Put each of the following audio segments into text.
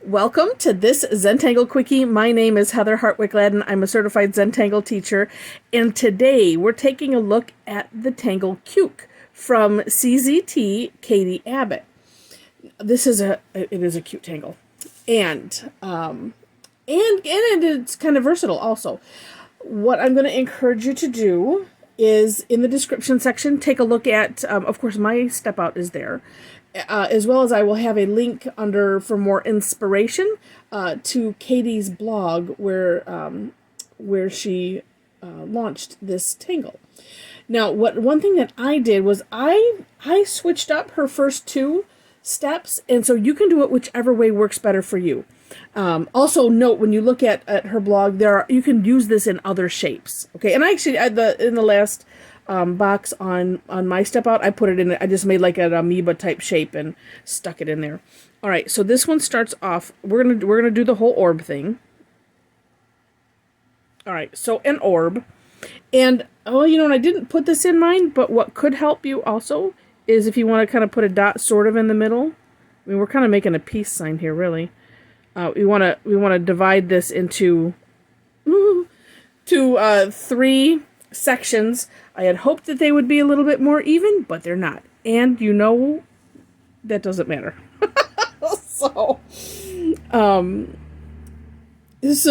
Welcome to this Zentangle Quickie. My name is Heather Hartwick-Gladden. I'm a certified Zentangle teacher, and today we're taking a look at the Tangle Cuke from CZT Katie Abbott. This is it is a cute tangle, and it's kind of versatile also. What I'm going to encourage you to do is in the description section, take a look at, of course, my step out is there, as well as I will have a link under for more inspiration to Katie's blog where she launched this tangle. Now, one thing that I did was I switched up her first two steps, and so you can do it whichever way works better for you. Also note, when you look at her blog, you can use this in other shapes. Okay, and I actually in the last box on my step out, I put it in. I just made like an amoeba type shape and stuck it in there. All right, so this one starts off. We're gonna do the whole orb thing. All right, so an orb, and and I didn't put this in mine, but what could help you also is if you want to kind of put a dot sort of in the middle. I mean, we're kind of making a peace sign here, really. We want to divide this into three sections. I had hoped that they would be a little bit more even, but they're not. And that doesn't matter. So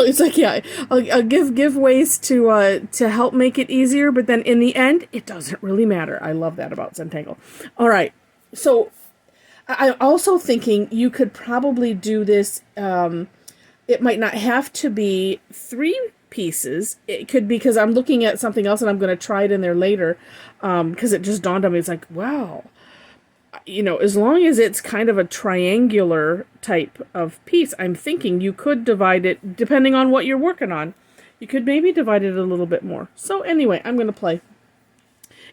it's like, yeah, I'll give ways to help make it easier, but then in the end, it doesn't really matter. I love that about Zentangle. All right, so I'm also thinking you could probably do this. It might not have to be 3 pieces. It could be, because I'm looking at something else and I'm going to try it in there later, because it just dawned on me. It's like, wow, as long as it's kind of a triangular type of piece, I'm thinking you could divide it, depending on what you're working on. You could maybe divide it a little bit more. So anyway, I'm going to play,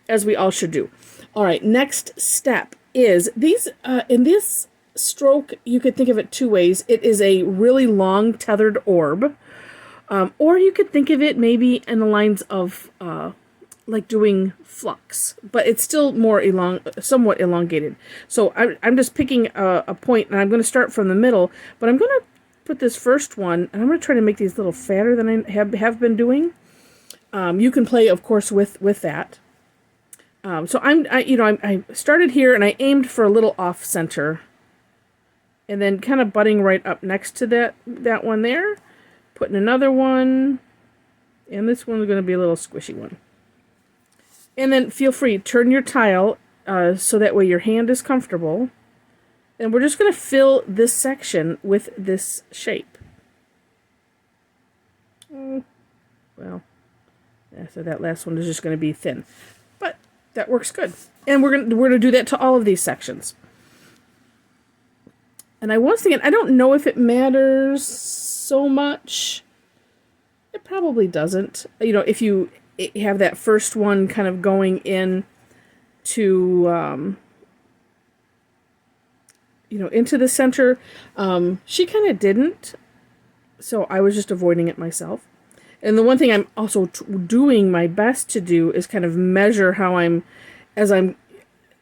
as we all should do. All right, next step is these, in this stroke, you could think of it 2 ways. It is a really long tethered orb, or you could think of it maybe in the lines of like doing flux, but it's still more somewhat elongated. So I'm just picking a point, and I'm going to start from the middle, but I'm going to put this first one, and I'm going to try to make these a little fatter than I have been doing. You can play, of course, with that. So I started here, and I aimed for a little off center, and then kind of butting right up next to that one there, putting another one, and this one's going to be a little squishy one. And then feel free, turn your tile so that way your hand is comfortable, and we're just going to fill this section with this shape. Well, yeah, so that last one is just going to be thin. That works good. And we're gonna do that to all of these sections. And I was thinking, I don't know if it matters so much. It probably doesn't. If you have that first one kind of going in to into the center. She kind of didn't, so I was just avoiding it myself. And the one thing I'm also doing my best to do is kind of measure as I'm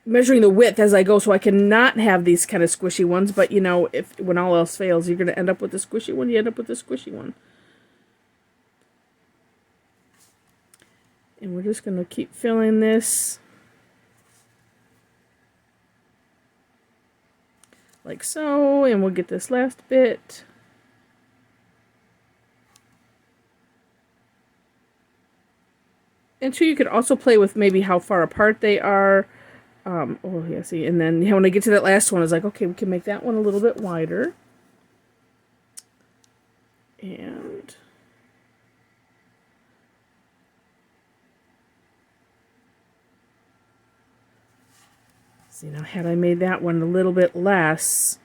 measuring the width as I go, so I can not have these kind of squishy ones. But when all else fails, you're going to end up with the squishy one. You end up with the squishy one. And we're just going to keep filling this like so, and we'll get this last bit. And so you could also play with maybe how far apart they are. See, and then when I get to that last one, it's like, okay, we can make that one a little bit wider. And see, now had I made that one a little bit less,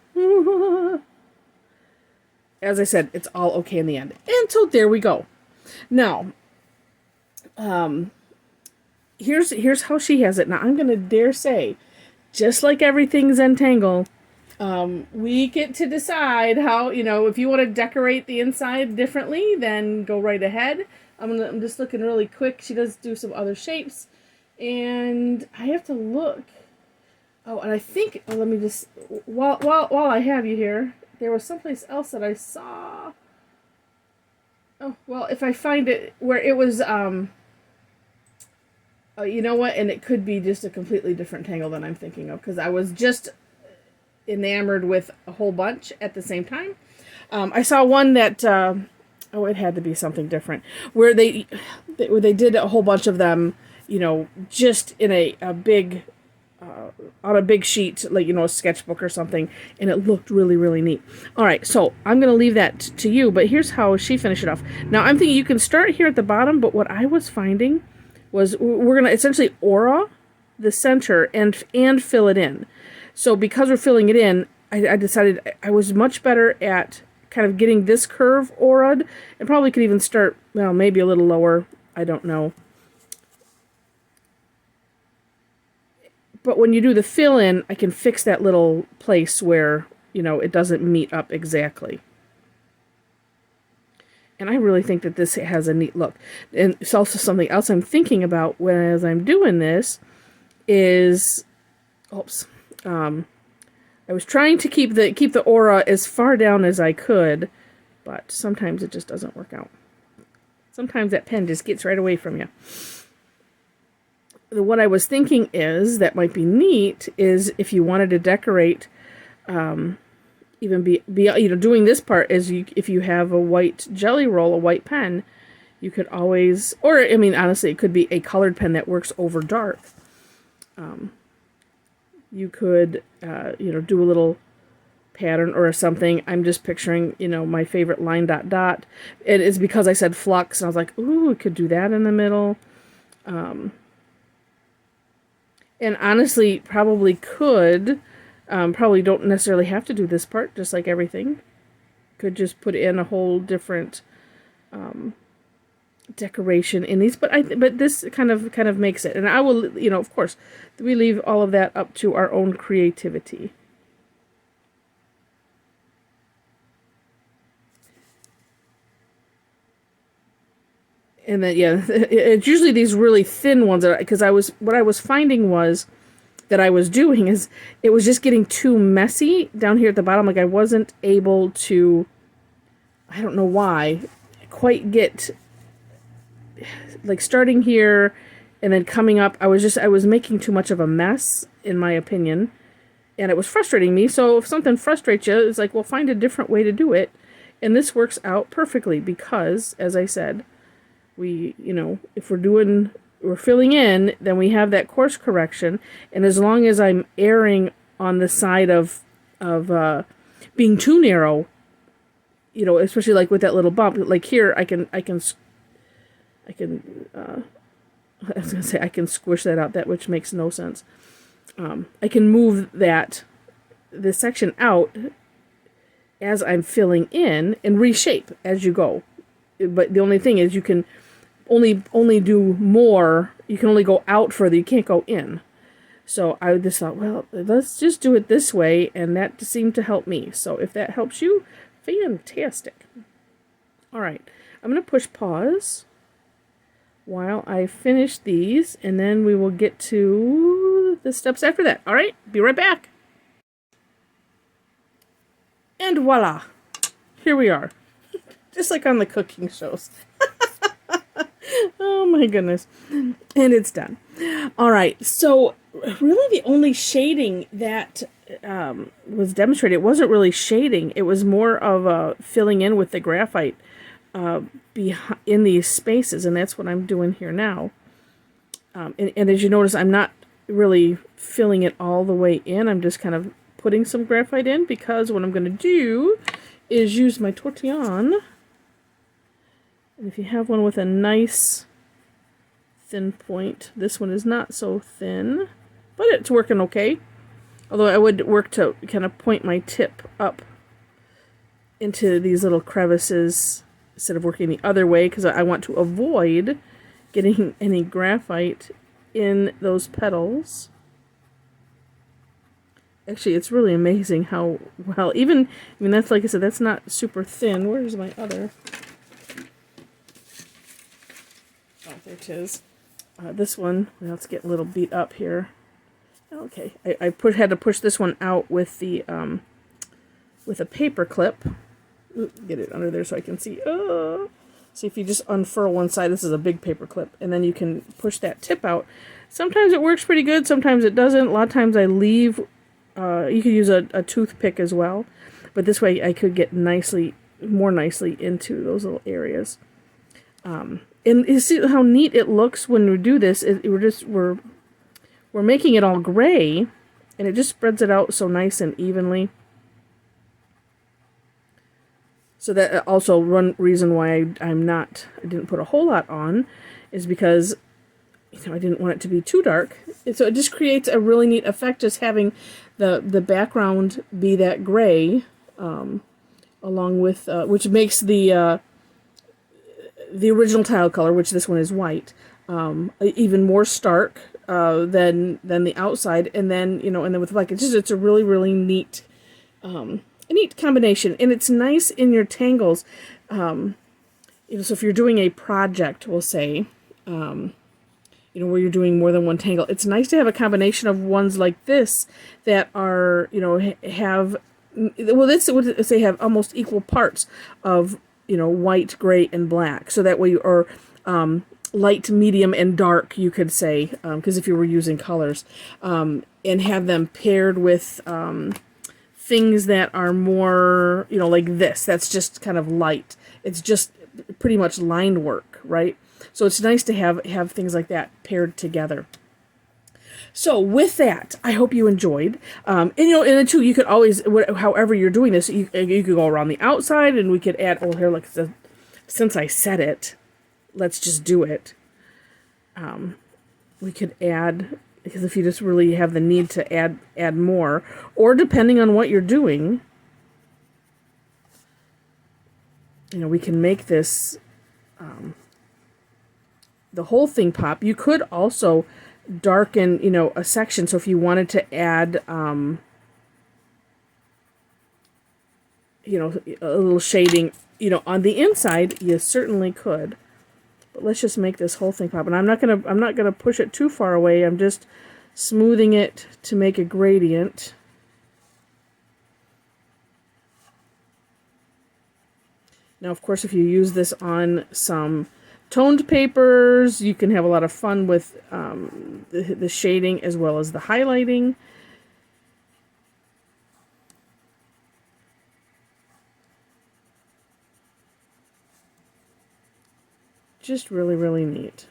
as I said, it's all okay in the end. And so there we go. Now, here's how she has it. Now I'm gonna dare say, just like everything Zentangle, we get to decide how, if you want to decorate the inside differently, then go right ahead. I'm just looking really quick. She does do some other shapes, and I have to look. Oh, and I think, let me just, while I have you here, there was someplace else that I saw. Oh, well, if I find it where it was, you know what? And it could be just a completely different tangle than I'm thinking of, because I was just enamored with a whole bunch at the same time. I saw one that, oh, it had to be something different, where they did a whole bunch of them, you know, just in a big, on a big sheet, like, you know, a sketchbook or something, and it looked really, really neat. All right, so I'm going to leave that to you, but here's how she finished it off. Now, I'm thinking you can start here at the bottom, but what I was finding was we're going to essentially aura the center and fill it in. So because we're filling it in, I decided I was much better at kind of getting this curve aura'd, and probably could even start, well, maybe a little lower, I don't know. But when you do the fill in, I can fix that little place where, you know, it doesn't meet up exactly. And I really think that this has a neat look. And it's also something else I'm thinking about as I'm doing this is, oops, I was trying to keep the aura as far down as I could, but sometimes it just doesn't work out. Sometimes that pen just gets right away from you. What I was thinking is, that might be neat, is if you wanted to decorate, even be you know, doing this part is, if you have a white jelly roll, a white pen, you could always, or I mean, honestly, it could be a colored pen that works over dark. You could, you know, do a little pattern or something. I'm just picturing, you know, my favorite line dot dot. It is because I said flux, and I was like, ooh, we could do that in the middle. And honestly, probably could, probably don't necessarily have to do this part, just like everything. Could just put in a whole different decoration in these, but this kind of makes it. And I will, you know, of course, we leave all of that up to our own creativity. And then, yeah, it's usually these really thin ones, because what I was finding was that I was doing is, it was just getting too messy down here at the bottom. Like, I wasn't able to, I don't know why, quite get, like, starting here and then coming up. I was making too much of a mess, in my opinion, and it was frustrating me. So if something frustrates you, it's like, well, find a different way to do it. And this works out perfectly because, as I said, we, you know, if we're filling in, then we have that course correction. And as long as I'm erring on the side of being too narrow, you know, especially like with that little bump, like here, I was gonna say I can squish that out, that which makes no sense. I can move this section out as I'm filling in and reshape as you go. But the only thing is, you can only do more. You can only go out further. You can't go in. So I just thought, well, let's just do it this way, and that seemed to help me. So if that helps you, fantastic. All right, I'm going to push pause while I finish these, and then we will get to the steps after that. All right, be right back. And voila, here we are. Just like on the cooking shows. Oh my goodness. And it's done. All right, so really the only shading that was demonstrated, it wasn't really shading. It was more of filling in with the graphite in these spaces, and that's what I'm doing here now. And as you notice, I'm not really filling it all the way in. I'm just kind of putting some graphite in, because what I'm going to do is use my tortillon. And if you have one with a nice thin point, this one is not so thin, but it's working okay. Although I would work to kind of point my tip up into these little crevices instead of working the other way, because I want to avoid getting any graphite in those petals. Actually, it's really amazing how well, I mean, that's, like I said, that's not super thin. Where's my other? Oh, there it is. This one, well, it's getting a little beat up here. Okay, I had to push this one out with the with a paper clip. Ooh, get it under there so I can see. See, if you just unfurl one side, this is a big paper clip, and then you can push that tip out. Sometimes it works pretty good, sometimes it doesn't. A lot of times I leave, you could use a toothpick as well, but this way I could get more nicely into those little areas. And you see how neat it looks when we do this. We're making it all gray, and it just spreads it out so nice and evenly. So that also one reason why I didn't put a whole lot on is because, I didn't want it to be too dark. And so it just creates a really neat effect, just having the background be that gray, along with which makes the original tile color, which this one is white, even more stark than the outside. And then and then with black, it's a really, really neat. A neat combination, and it's nice in your tangles. So if you're doing a project, we'll say, where you're doing more than one tangle, it's nice to have a combination of ones like this that are, have, have almost equal parts of, white, gray, and black. So that way, or light, medium, and dark, you could say, because if you were using colors, and have them paired with things that are more, like this, that's just kind of light. It's just pretty much lined work, right? So it's nice to have things like that paired together. So with that, I hope you enjoyed. And then too, you could always, however you're doing this, you could go around the outside, and we could add, since I said it, let's just do it. We could add, because if you just really have the need to add more, or depending on what you're doing, we can make this, the whole thing pop. You could also darken, a section. So if you wanted to add, a little shading, on the inside, you certainly could. But let's just make this whole thing pop. And I'm not gonna push it too far away. I'm just smoothing it to make a gradient. Now, of course, if you use this on some toned papers, you can have a lot of fun with the shading as well as the highlighting. Just really, really neat.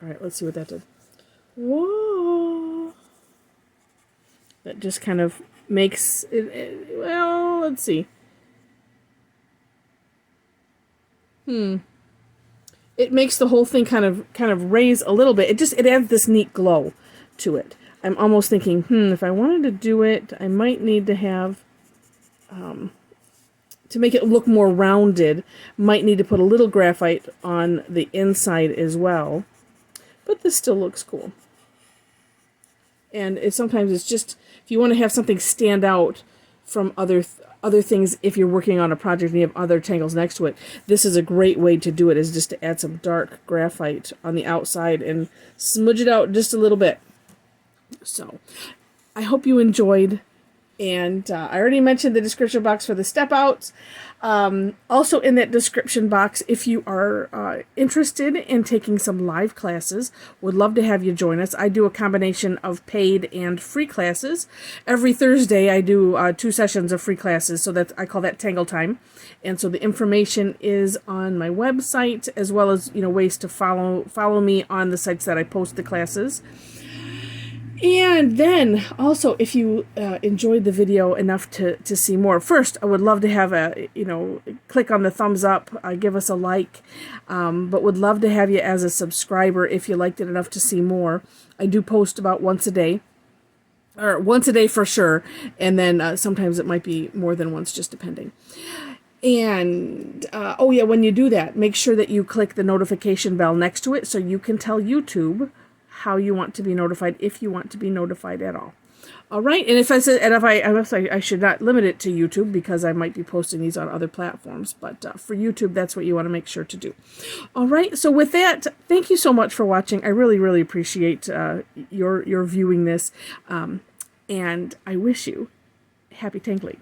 All right, let's see what that did. Whoa! That just kind of makes it, well, let's see. It makes the whole thing kind of raise a little bit. It adds this neat glow to it. I'm almost thinking, if I wanted to do it, I might need to have, to make it look more rounded, might need to put a little graphite on the inside as well. But this still looks cool. And sometimes it's just, if you want to have something stand out from other things, if you're working on a project and you have other tangles next to it, this is a great way to do it, is just to add some dark graphite on the outside and smudge it out just a little bit. So, I hope you enjoyed. And I already mentioned the description box for the step outs. Also in that description box, if you are interested in taking some live classes, would love to have you join us. I do a combination of paid and free classes. Every Thursday I do 2 sessions of free classes, so I call that Tangle Time. And so the information is on my website, as well as ways to follow me on the sites that I post the classes. And then, also, if you enjoyed the video enough to see more, first, I would love to have click on the thumbs up, give us a like, but would love to have you as a subscriber if you liked it enough to see more. I do post about once a day, or once a day for sure, and then sometimes it might be more than once, just depending. And, when you do that, make sure that you click the notification bell next to it so you can tell YouTube how you want to be notified, if you want to be notified at all. All right, and I should not limit it to YouTube, because I might be posting these on other platforms, but for YouTube, that's what you want to make sure to do. All right, so with that, thank you so much for watching. I really, really appreciate your viewing this, and I wish you happy tangling.